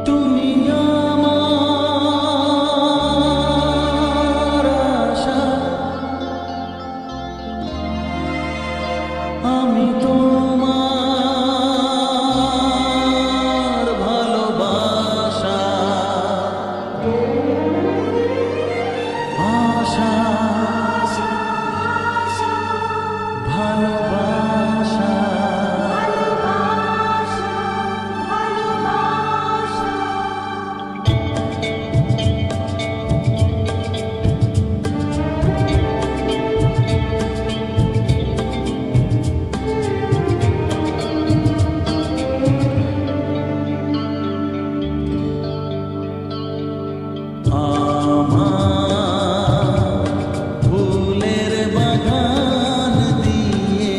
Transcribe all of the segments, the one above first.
তুমি আমার আশা, আমি তোমার ভালোবাসা, আশা ভালোবাসা। আমার ফুলের বাগান দিয়ে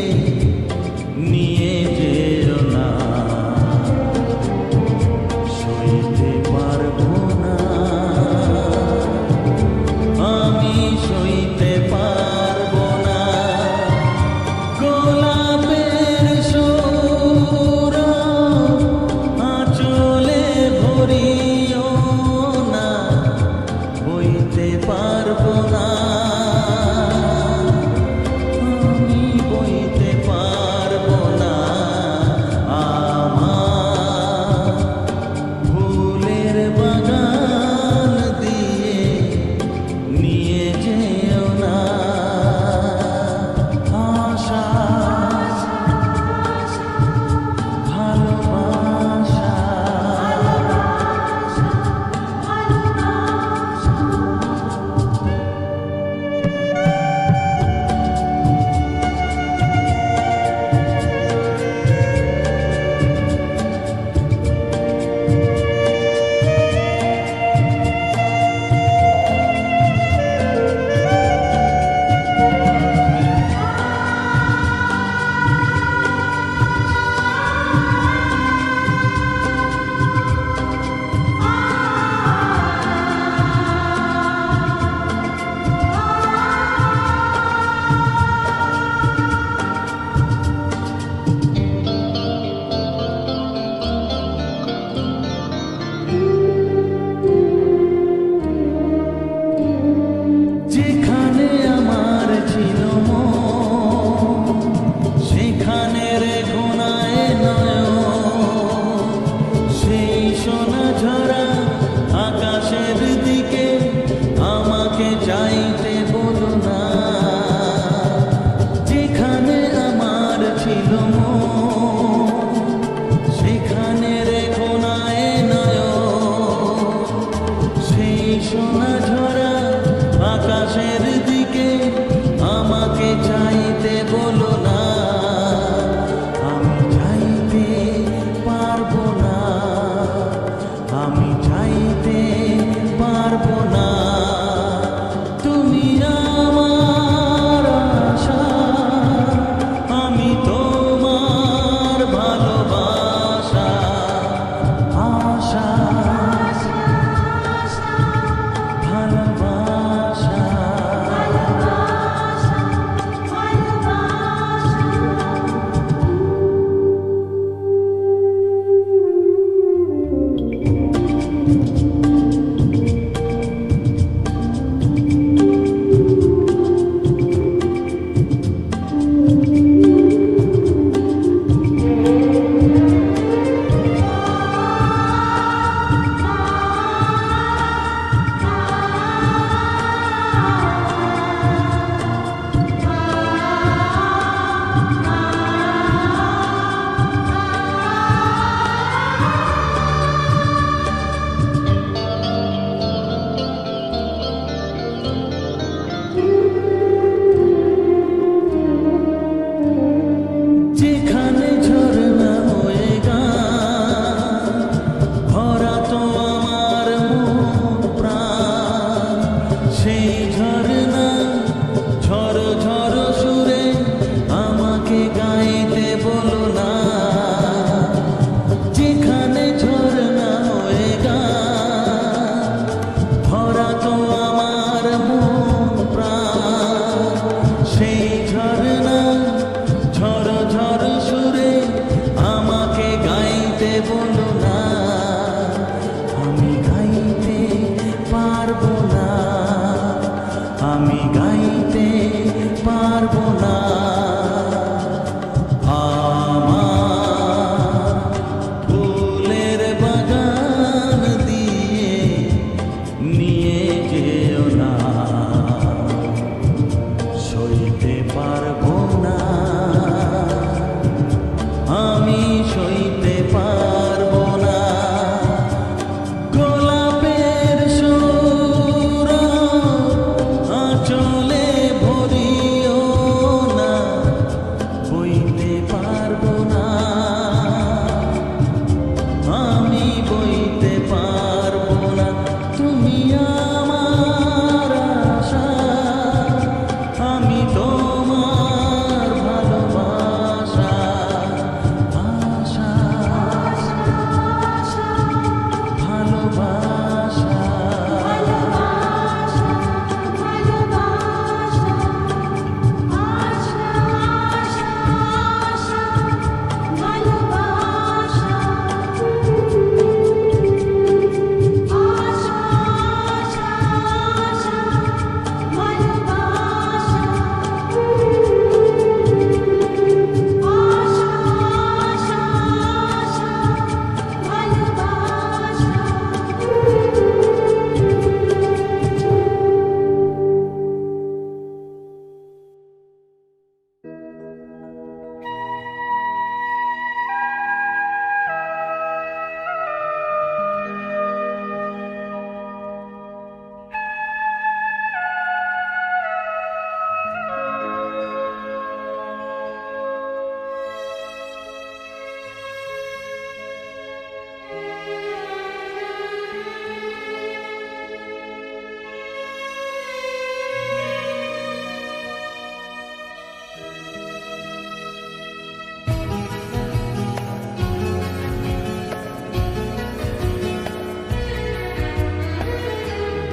না আমার ফুলের বাগান দিয়ে নিয়ে যেও না সইতে পারবো না আমি সইতে পারবো না গোলাপের সুর আঁচলে ভরিও না বইতে পারবো না আমি বইতে পারবো না তুমি আমার আশা আমি তোমার ভালোবাসা আশা ভালোবাসা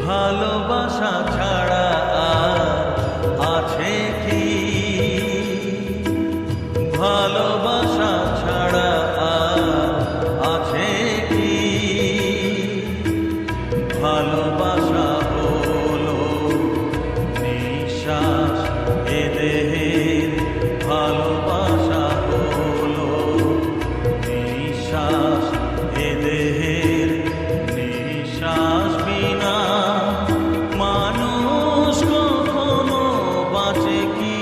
ভালোবাসা ছাড়া আর আছে কি ভালোবাসা ছাড়া আর আছে কি ভালোবাসা হলো নিঃশ্বাস এ দেহের ভালোবাসা হলো নিঃশ্বাস এ দেহের নিঃশ্বাস বিনা মানুষ কখনো বাঁচে কি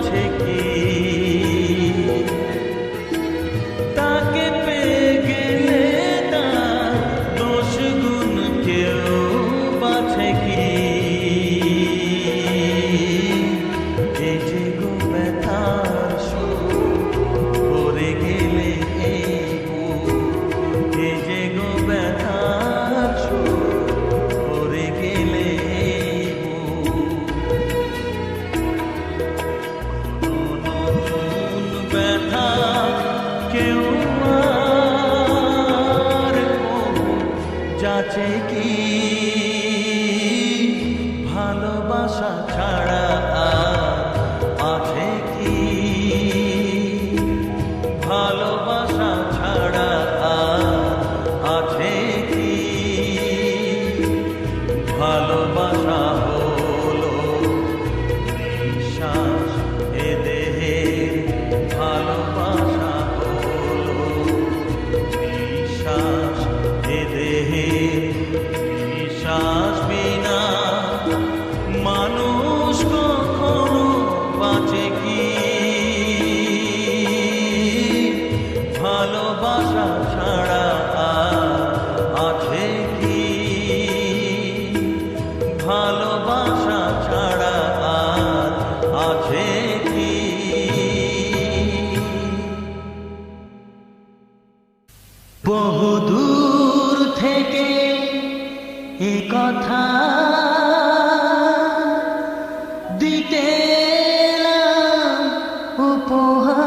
আছে কি তাকে পেয়ে গেলে তার দোষ গুণ কেউ বাছে কি এই যে গো ব্যথার সুর করে গেলে এই বুক এই যে গো ব্যথার সুর করে গেলে এই বুক নতুন ব্যথা কেউ আর যাচ্ছে কি ভালোবাসা ছাড়া আর আছে কি ভালোবাসা ছাড়া আর আছে কি ভালোবাসা হলো নিঃশ্বাস এ দেহের ভালোবাসা হলো নিঃশ্বাস এ দেহের নিঃশ্বাস বিনা মানুষ কখনো বাঁচে কি ভালোবাসা ছাড়া আর আছে কি ভালোবাসা ছাড়া আর আছে কি বহুদূর থেকে এ কথা দিতে এলাম উপহার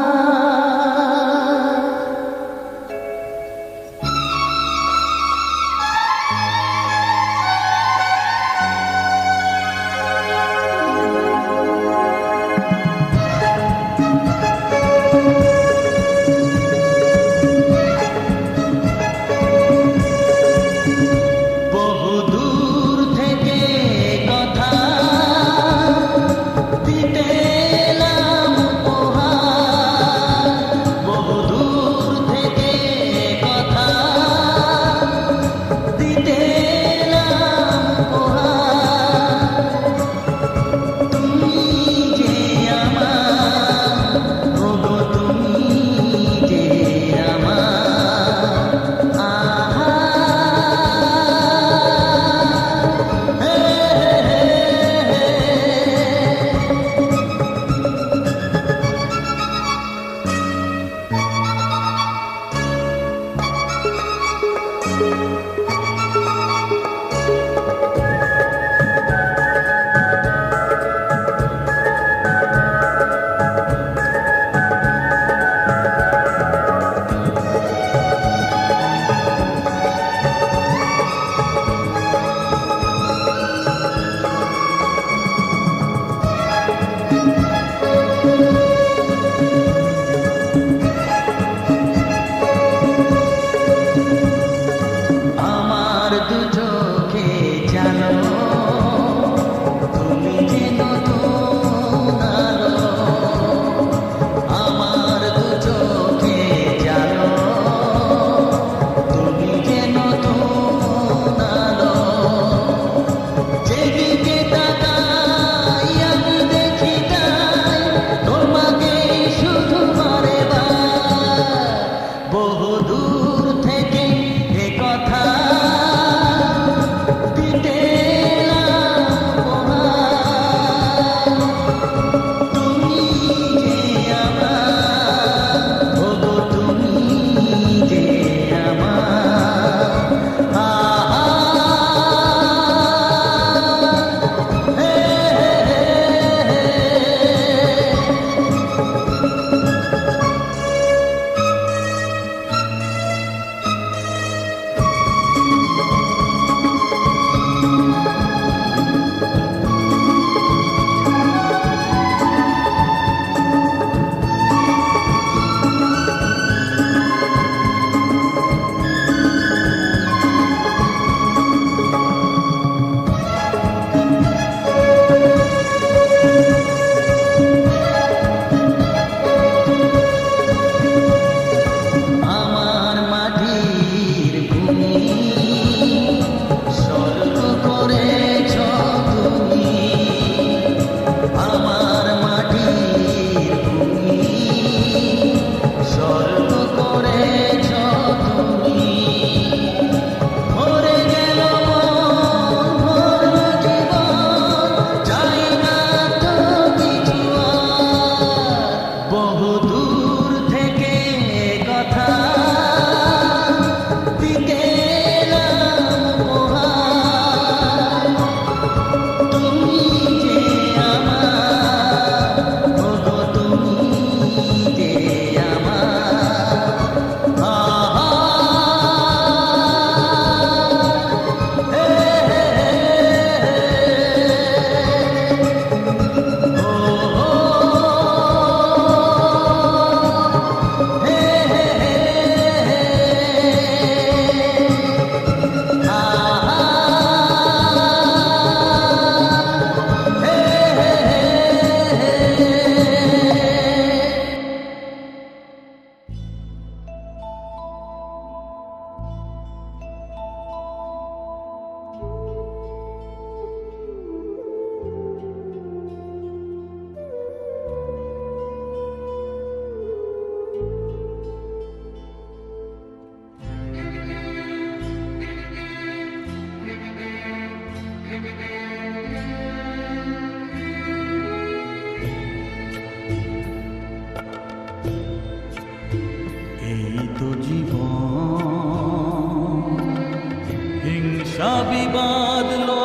বাঁধলো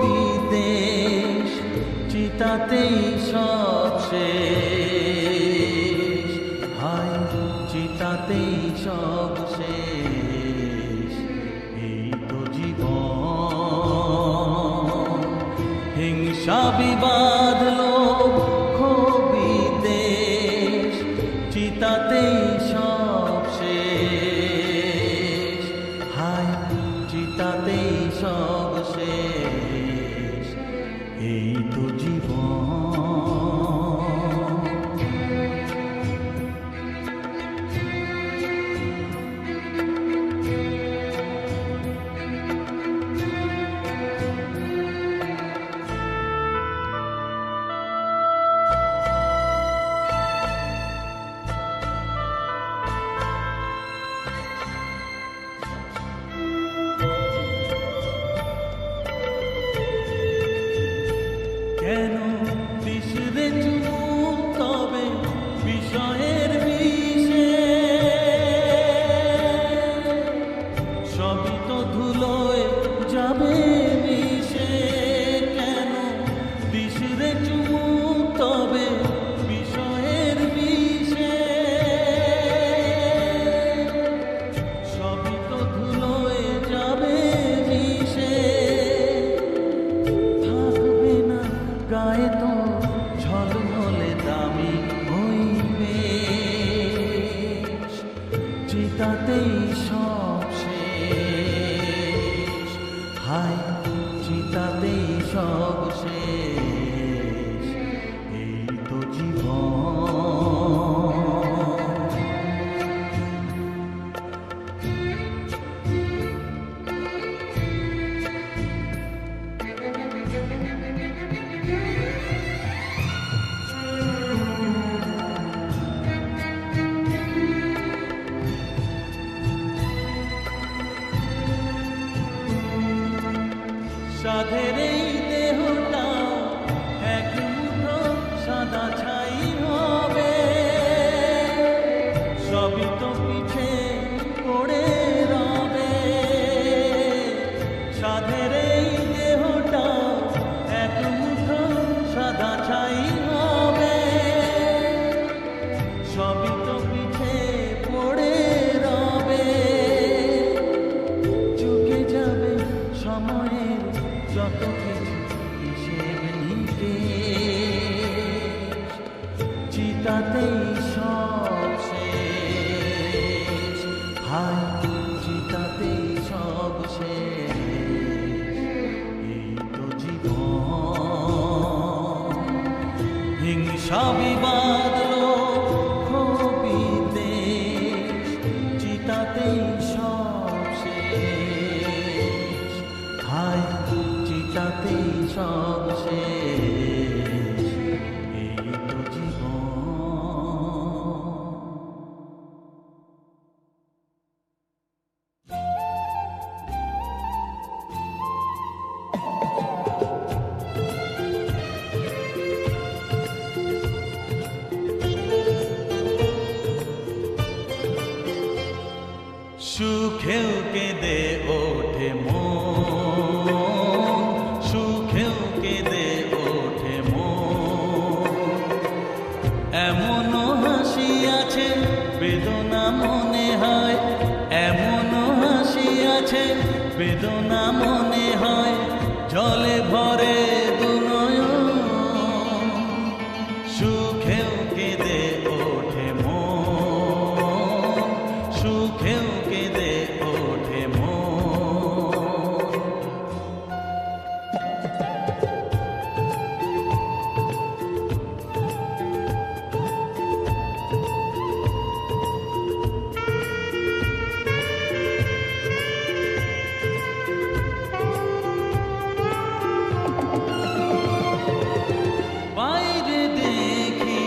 বিদেশ, চিতাতেই সব শেষ, হায় চিতাতেই সব শেষ। এই তো জীবন, হিংসা বিবাদলো বিদেশ, চিতাতেই সব শেষ, হায় চিতাতেই সব শেষ। এই তো জীবন। কেন দিশরে চুপ তবে বিষয়ের বিষে, সবই তো ধুলোয় যাবে মিশে। কেন দিশরে চুপ তবে বিষয়ের বিষে, সবই তো ধুলোয় যাবে মিশে। গায়ে তো ঝলমলে দামি হইবে, চিতাতেই সব শেষ, হায় চিতাতেই সব শেষ। এই তো জীবন। সাধের এই দেহটাও এক মুঠো সাদা ছাই হবে, সবই তো পিছে পড়ে রবে। সাধের এই দেহটাও এক মুঠো সাদা ছাই হবে, সবই তো পিছে পড়ে রবে। চুকে যাবে সময়ের যত কিছু হিসেব নিকেশ, চিতাতেই সব শেষ, হায় চিতাতেই সব শেষ। এই তো জীবন, হিংসা বিবাদলো বিদেশ, চিতাতেই সব শেষ, হায় চিতাতেই সব শেষ। এই তো জীবন। সুখেও কেঁদে ওঠে মন, সুখেও কেঁদে ওঠে মন। এমনও হাসি আছে বেদনা মনে হয়, এমনও হাসি আছে বেদনা মনে হয়। জলে ভরে দুনয়ন, সুখেও কেঁদে ওঠে মন, সুখেও কেঁদে ওঠে মন। বাইরে দেখি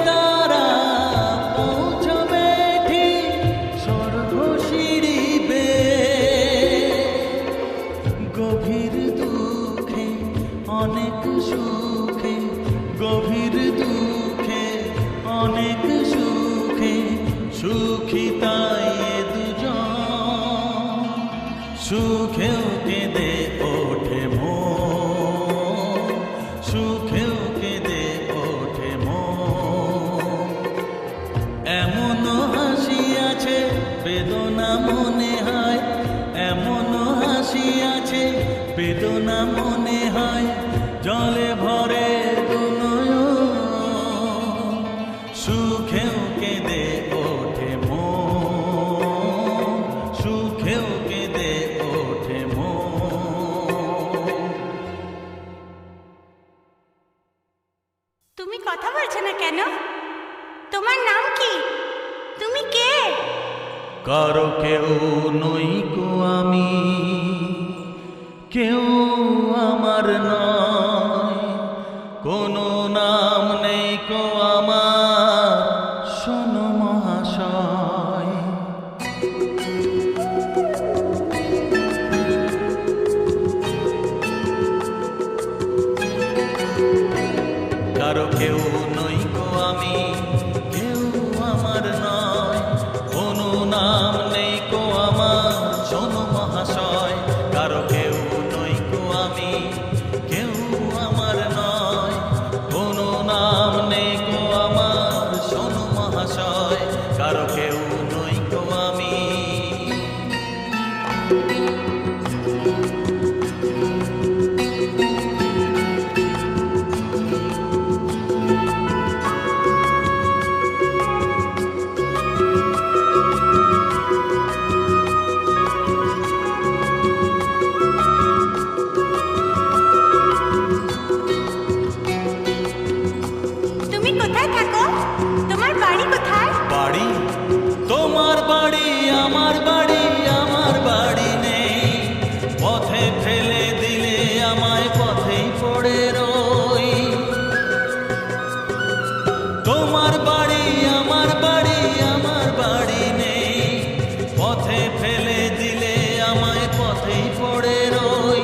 তারা পৌঁছবে ঠিক স্বর্গ সিঁড়ি বেয়ে। গভীর দুঃখে অনেক সুখে, গভীর দুঃখে অনেক সুখে, সুখী তাই এ দুজন। সুখেও কেঁদে ওঠে মন, সুখেও কেঁদে ওঠে মন। এমন হাসি আছে বেদনা মনে হয়, এমন হাসি আছে বেদনা মনে হয়, জলে ভরে দু নয়ন। সুখেও কেঁদে ওঠে মন, সুখেও কেঁদে ওঠে মন। তুমি কথা বলছো না কেন? তোমার নাম কি? তুমি কে? কারো কেউ নই কো আমি, কেউ আমার নয়, কোনো নাম নেই কো আমার, শোনো মহাশয়। কারো কেউ নই কো আমি, কেউ আমার নয়, কোনো নাম নেই কো আমার, শোনো মহাশয়। কারো কেউ নই কো আমি, কেউ আমার নয়, কোনো নাম নেই কো আমার, শোনো মহাশয়। কারো কেউ নই কো আমি। তুমি কোথায় থাকো? তোমার বাড়ি কোথায়? বাড়ি? তোমার বাড়ি আমার বাড়ি, আমার বাড়ি নেই। পথে ফেলে দিলে আমায় পথেই পড়ে রই। তোমার বাড়ি আমার বাড়ি, আমার বাড়ি নেই। পথে ফেলে দিলে আমায় পথেই পড়ে রই।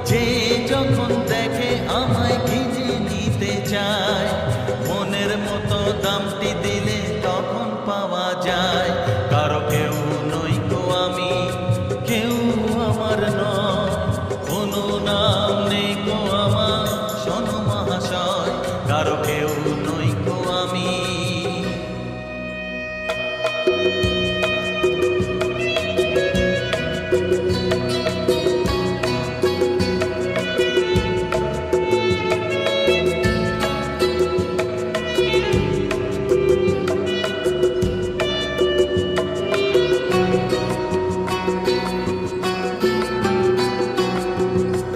যে যখন দেখে আমায় ভিজে নিতে চায়, মনের মতো দামটি দিলে তখন পাওয়া যায়। কারো কেউ নই কো আমি, কেউ আমার নয়, কোনো নাম নেই কো আমার, শোনো মহাশয়। কারো কেউ নই কো আমি।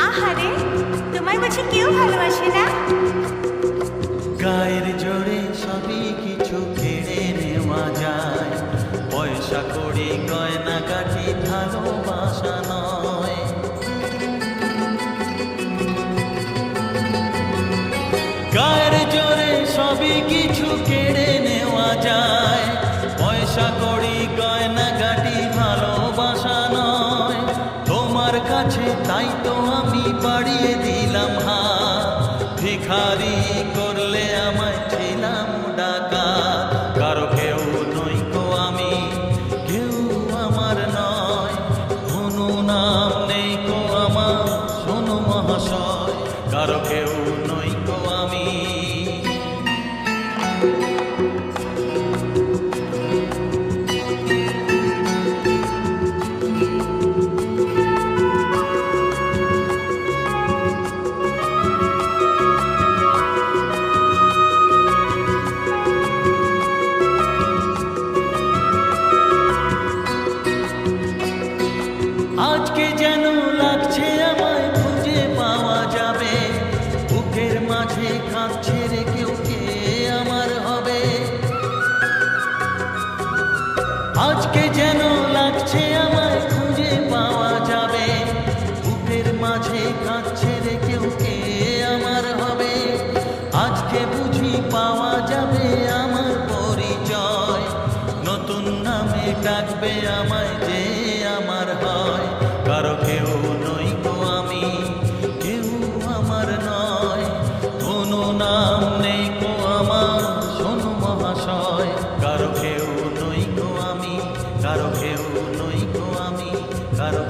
আহারে, তোমায় বুঝি কেউ ভালোবাসে না? গায়ের জোরে সবই কিছু কেড়ে নেওয়া যায়, পয়সা কড়ি গয়না কাঠি ভালোবাসা নয়। গায়ের জোরে সবই কিছু কেড়ে নেওয়া যায়, পয়সা কড়ি গয়না কাঠি ভালোবাসা নয়। তোমার কাছে তাই তো আমি বাড়িয়ে দিলাম হাত, ভিখারি করলে আমায় ছিলাম ডাকাত। কারো কেউ নই কো আমি, কেউ আমার নয়, কোনো নাম নেই কো আমার, শোনো মহাশয়। কারো কেউ নই কো আমি। আজকে যেন লাগছে আমায় খুঁজে পাওয়া যাবে, বুকের মাঝে কাঁদছে রে কেউ, কে আমার হবে। আজকে যেন লাগছে আমায় খুঁজে পাওয়া যাবে, বুকের মাঝে কাঁদছে রে কেউ, কে আমার হবে। আজকে বুঝি পাওয়া যাবে ডাকবে আমায় যে আমার হয়। কারো কেউ নই গো আমি, কেউ আমার নয়, কোনো নাম নেই গো আমার, শোনো মহাশয়। কারো কেউ নই গো আমি, কারো কেউ নই গো আমি, কারো